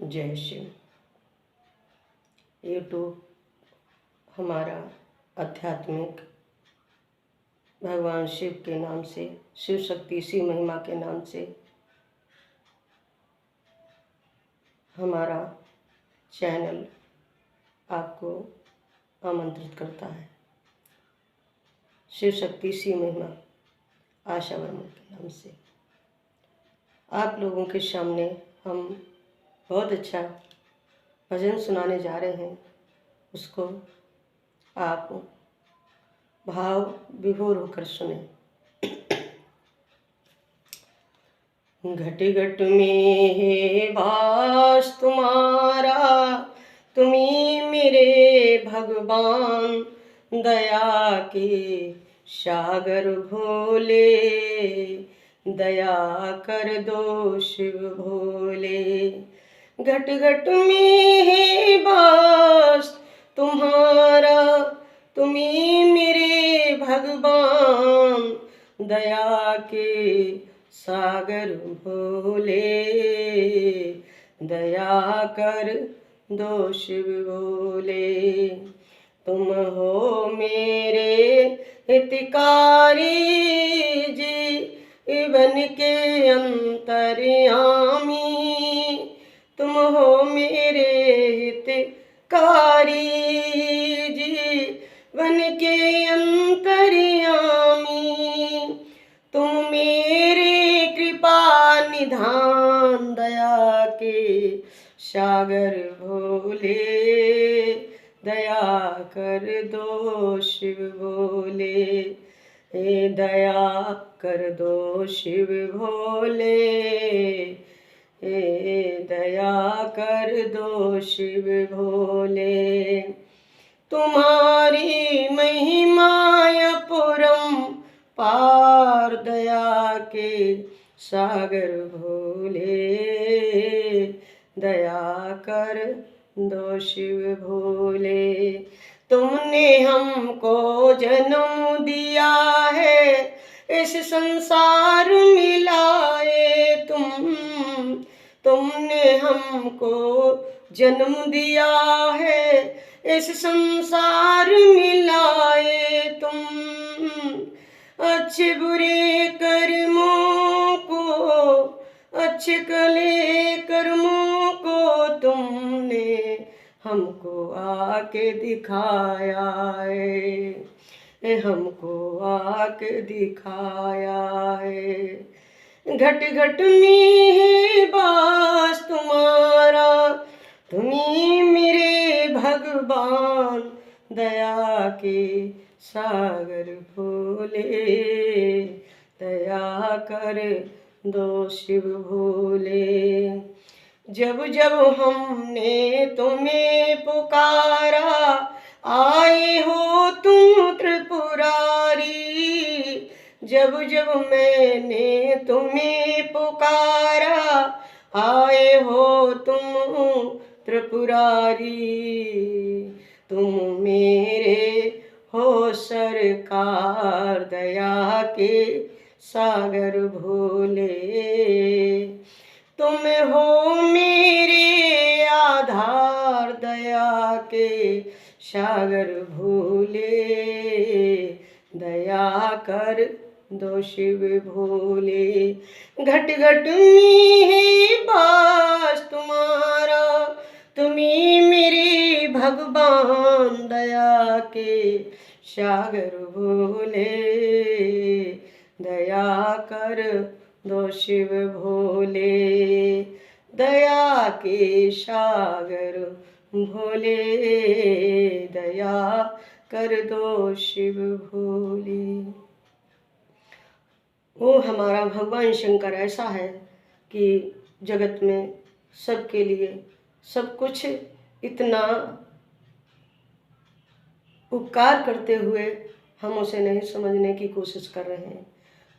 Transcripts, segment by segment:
जय शिव। यूट्यूब हमारा आध्यात्मिक भगवान शिव के नाम से, शिव शक्ति शिव महिमा के नाम से हमारा चैनल आपको आमंत्रित करता है। शिव शक्ति शिव महिमा आशा वर्मा के नाम से आप लोगों के सामने हम बहुत अच्छा भजन सुनाने जा रहे हैं। उसको आप भाव विभोर होकर सुने। घट घट में है वास तुम्हारा, तुम्ही मेरे भगवान, दया के सागर भोले, दया कर दो शिव भोले। घट घट में है वास तुम्हारा, तुम्ही मेरे भगवान, दया के सागर भोले, दया कर दो शिव भोले। तुम हो मेरे हितकारी जी, बन के अंतर्यामी, तुम हो मेरे हितकारी जी, बन के अंतर्यामी। तुम मेरे कृपा निधान, दया के सागर भोले, दया कर दो शिव भोले, दया कर दो शिव भोले, दया कर दो शिव भोले। तुम्हारी महिमा अपरम पार, दया के सागर भोले, दया कर दो शिव भोले। तुमने हमको जन्म दिया है, इस संसार में लाए तुमने हमको जन्म दिया है, इस संसार में लाए तुम। अच्छे बुरे कर्मों को, अच्छे कले कर्मों को तुमने हमको आके दिखाया है, हमको आके दिखाया है। घट घट में है वास तुम्हारा, तुम्ही मेरे भगवान, दया के सागर भोले, दया कर दो शिव भोले। जब जब हमने तुम्हें पुकारा, आए हो तुम त्रिपुरारी। जब जब मैंने तुम्हें पुकारा, आए हो तुम त्रिपुरारी। तुम मेरे हो सरकार, दया के सागर भोले। तुम हो मेरे आधार, दया के सागर भोले, दया कर दो शिव भोले। घट घट में है वास तुम्हारा, तुम्ही मेरे भगवान, दया के सागर भोले, दया कर दो शिव भोले, दया के सागर भोले, दया कर दो शिव भोले। वो हमारा भगवान शंकर ऐसा है कि जगत में सबके लिए सब कुछ इतना उपकार करते हुए हम उसे नहीं समझने की कोशिश कर रहे हैं।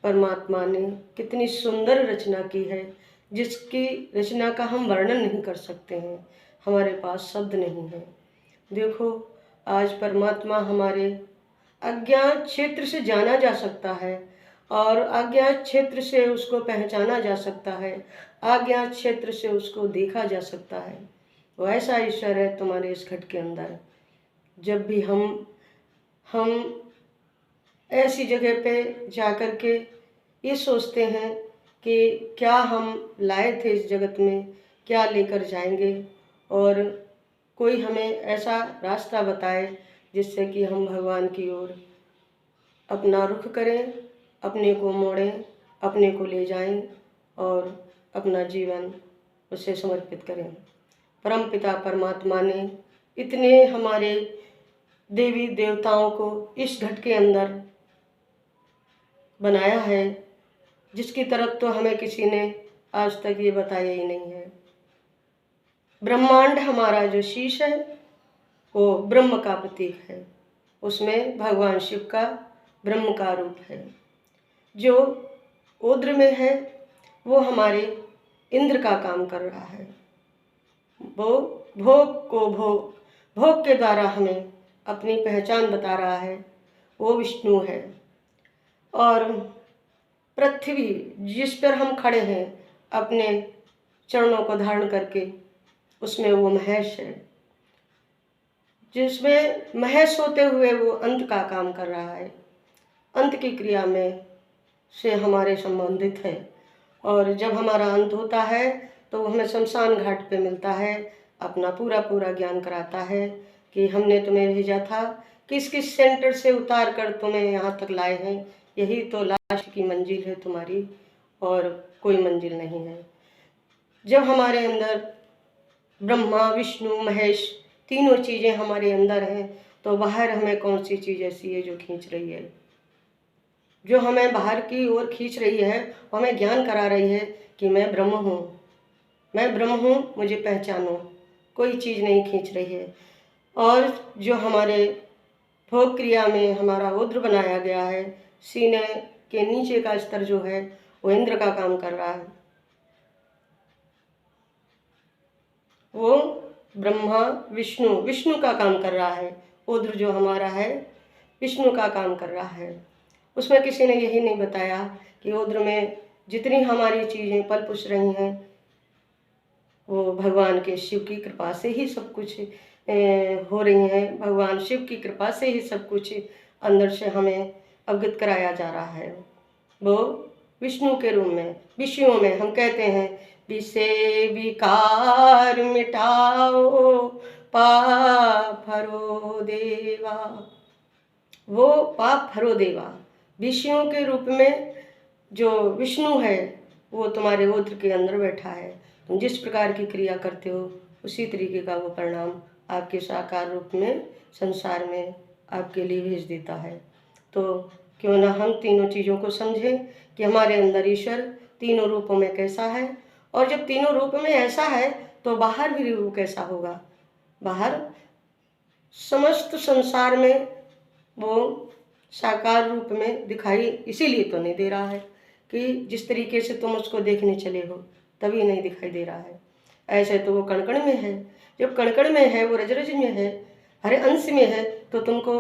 परमात्मा ने कितनी सुंदर रचना की है, जिसकी रचना का हम वर्णन नहीं कर सकते हैं, हमारे पास शब्द नहीं है। देखो, आज परमात्मा हमारे अज्ञात क्षेत्र से जाना जा सकता है, और अज्ञात क्षेत्र से उसको पहचाना जा सकता है, अज्ञात क्षेत्र से उसको देखा जा सकता है। वैसा ईश्वर है तुम्हारे इस घट के अंदर। जब भी हम ऐसी जगह पे जाकर के ये सोचते हैं कि क्या हम लाए थे इस जगत में, क्या लेकर जाएंगे, और कोई हमें ऐसा रास्ता बताए जिससे कि हम भगवान की ओर अपना रुख करें, अपने को मोड़ें, अपने को ले जाएं और अपना जीवन उसे समर्पित करें। परमपिता परमात्मा ने इतने हमारे देवी देवताओं को इस घट के अंदर बनाया है जिसकी तरफ तो हमें किसी ने आज तक ये बताया ही नहीं है। ब्रह्मांड हमारा जो शीश है वो ब्रह्म का प्रतीक है, उसमें भगवान शिव का ब्रह्म का रूप है। जो ओद्र में है वो हमारे इंद्र का काम कर रहा है, वो भोग के द्वारा हमें अपनी पहचान बता रहा है, वो विष्णु है। और पृथ्वी जिस पर हम खड़े हैं अपने चरणों को धारण करके, उसमें वो महेश है, जिसमें महेश होते हुए वो अंत का काम कर रहा है, अंत की क्रिया में से हमारे संबंधित है। और जब हमारा अंत होता है तो हमें शमशान घाट पे मिलता है, अपना पूरा ज्ञान कराता है कि हमने तुम्हें भेजा था, किस किस सेंटर से उतार कर तुम्हें यहाँ तक लाए हैं, यही तो लास्ट की मंजिल है तुम्हारी, और कोई मंजिल नहीं है। जब हमारे अंदर ब्रह्मा विष्णु महेश तीनों चीज़ें हमारे अंदर हैं तो बाहर हमें कौन सी चीज़ ऐसी है जो खींच रही है, जो हमें बाहर की ओर खींच रही है, हमें ज्ञान करा रही है कि मैं ब्रह्म हूँ, मैं ब्रह्म हूँ, मुझे पहचानो। कोई चीज़ नहीं खींच रही है। और जो हमारे भोग क्रिया में हमारा रुद्र बनाया गया है, सीने के नीचे का स्तर जो है वो इंद्र का काम कर रहा है, वो ब्रह्मा विष्णु का काम कर रहा है। रुद्र जो हमारा है विष्णु का काम कर रहा है। उसमें किसी ने यही नहीं बताया कि रुद्र में जितनी हमारी चीज़ें पल पुष रही हैं वो भगवान के शिव की कृपा से ही सब कुछ हो रही हैं। भगवान शिव की कृपा से ही सब कुछ अंदर से हमें अवगत कराया जा रहा है। वो विष्णु के रूप में, विषयों में हम कहते हैं विषय विकार मिटाओ पाप हरो देवा, वो पाप हरो देवा विषयों के रूप में जो विष्णु है वो तुम्हारे रुद्र के अंदर बैठा है। तुम जिस प्रकार की क्रिया करते हो उसी तरीके का वो परिणाम आपके साकार रूप में संसार में आपके लिए भेज देता है। तो क्यों ना हम तीनों चीज़ों को समझें कि हमारे अंदर ईश्वर तीनों रूपों में कैसा है, और जब तीनों रूप में ऐसा है तो बाहर भी रूप कैसा होगा। बाहर समस्त संसार में वो साकार रूप में दिखाई इसीलिए तो नहीं दे रहा है कि जिस तरीके से तुम उसको देखने चले हो तभी नहीं दिखाई दे रहा है। ऐसे तो वो कण कण में है, जब कण कण में है, वो रज रज में है, हरे अंश में है, तो तुमको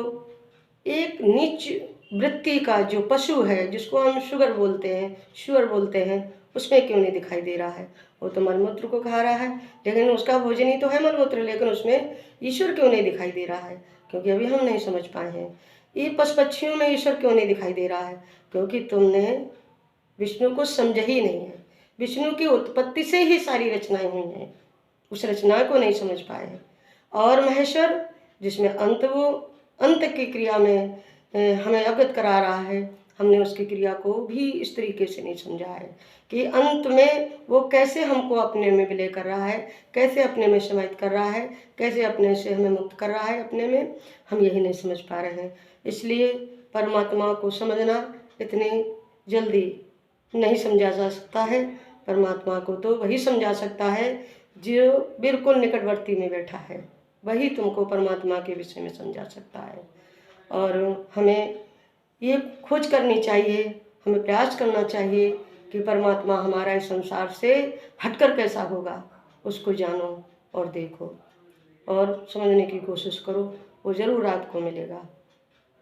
एक नीच वृत्ति का जो पशु है जिसको हम शुगर बोलते हैं उसमें क्यों नहीं दिखाई दे रहा है। वो तो मलमूत्र को खा रहा है, लेकिन उसका भोजन ही तो है मलमूत्र, लेकिन उसमें ईश्वर क्यों नहीं दिखाई दे रहा है? क्योंकि अभी हम नहीं समझ पाए हैं। ये पशु पक्षियों में ईश्वर क्यों नहीं दिखाई दे रहा है? क्योंकि तुमने विष्णु को समझा ही नहीं है। विष्णु की उत्पत्ति से ही सारी रचनाएं हुई हैं, उस रचना को नहीं समझ पाए हैं। और महेश्वर जिसमें अंत, वो अंत की क्रिया में हमें अवगत करा रहा है, हमने उसकी क्रिया को भी इस तरीके से नहीं समझा है कि अंत में वो कैसे हमको अपने में विलय कर रहा है, कैसे अपने में समाहित कर रहा है, कैसे अपने से हमें मुक्त कर रहा है अपने में, हम यही नहीं समझ पा रहे हैं। इसलिए परमात्मा को समझना इतनी जल्दी नहीं समझा जा सकता है। परमात्मा को तो वही समझा सकता है जो बिल्कुल निकटवर्ती में बैठा है, वही तुमको परमात्मा के विषय में समझा सकता है। और हमें ये खोज करनी चाहिए, हमें प्रयास करना चाहिए कि परमात्मा हमारा इस संसार से हटकर कैसा होगा, उसको जानो और देखो और समझने की कोशिश करो। वो ज़रूर आपको मिलेगा,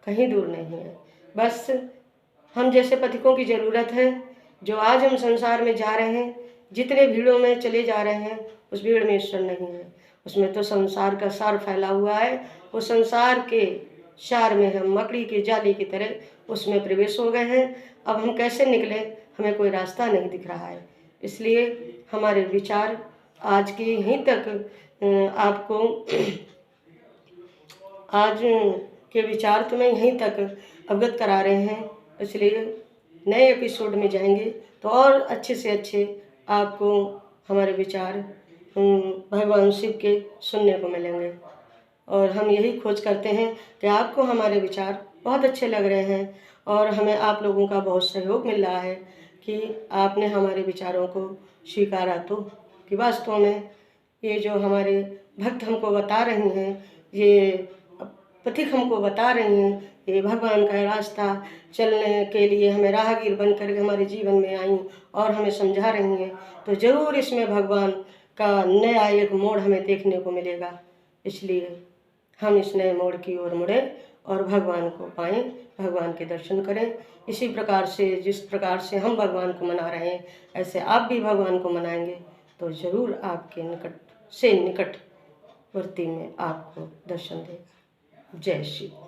कहीं दूर नहीं है। बस हम जैसे पथिकों की ज़रूरत है। जो आज हम संसार में जा रहे हैं, जितने भीड़ों में चले जा रहे हैं, उस भीड़ में ईश्वर नहीं है। उसमें तो संसार का सार फैला हुआ है। वो संसार के सार में हम मकड़ी के जाली की तरह उसमें प्रवेश हो गए हैं। अब हम कैसे निकले, हमें कोई रास्ता नहीं दिख रहा है। इसलिए हमारे विचार आज के यहीं तक आपको आज के विचार तो मैं यहीं तक अवगत करा रहे हैं। इसलिए नए एपिसोड में जाएंगे तो और अच्छे से अच्छे आपको हमारे विचार भगवान शिव के सुनने को मिलेंगे। और हम यही खोज करते हैं कि आपको हमारे विचार बहुत अच्छे लग रहे हैं और हमें आप लोगों का बहुत सहयोग मिल रहा है कि आपने हमारे विचारों को स्वीकारा। तो कि वास्तव में ये जो हमारे भक्त हमको बता रही हैं, ये पथिक हमको बता रही हैं, ये भगवान का रास्ता चलने के लिए हमें राहगीर बनकर के हमारे जीवन में आई और हमें समझा रही हैं, तो ज़रूर इसमें भगवान का नया एक मोड़ हमें देखने को मिलेगा। इसलिए हम इस नए मोड़ की ओर मुड़े और भगवान को पाएं, भगवान के दर्शन करें। इसी प्रकार से जिस प्रकार से हम भगवान को मना रहे हैं, ऐसे आप भी भगवान को मनाएंगे तो ज़रूर आपके निकट से निकटवर्ती में आपको दर्शन देगा। जय शिव।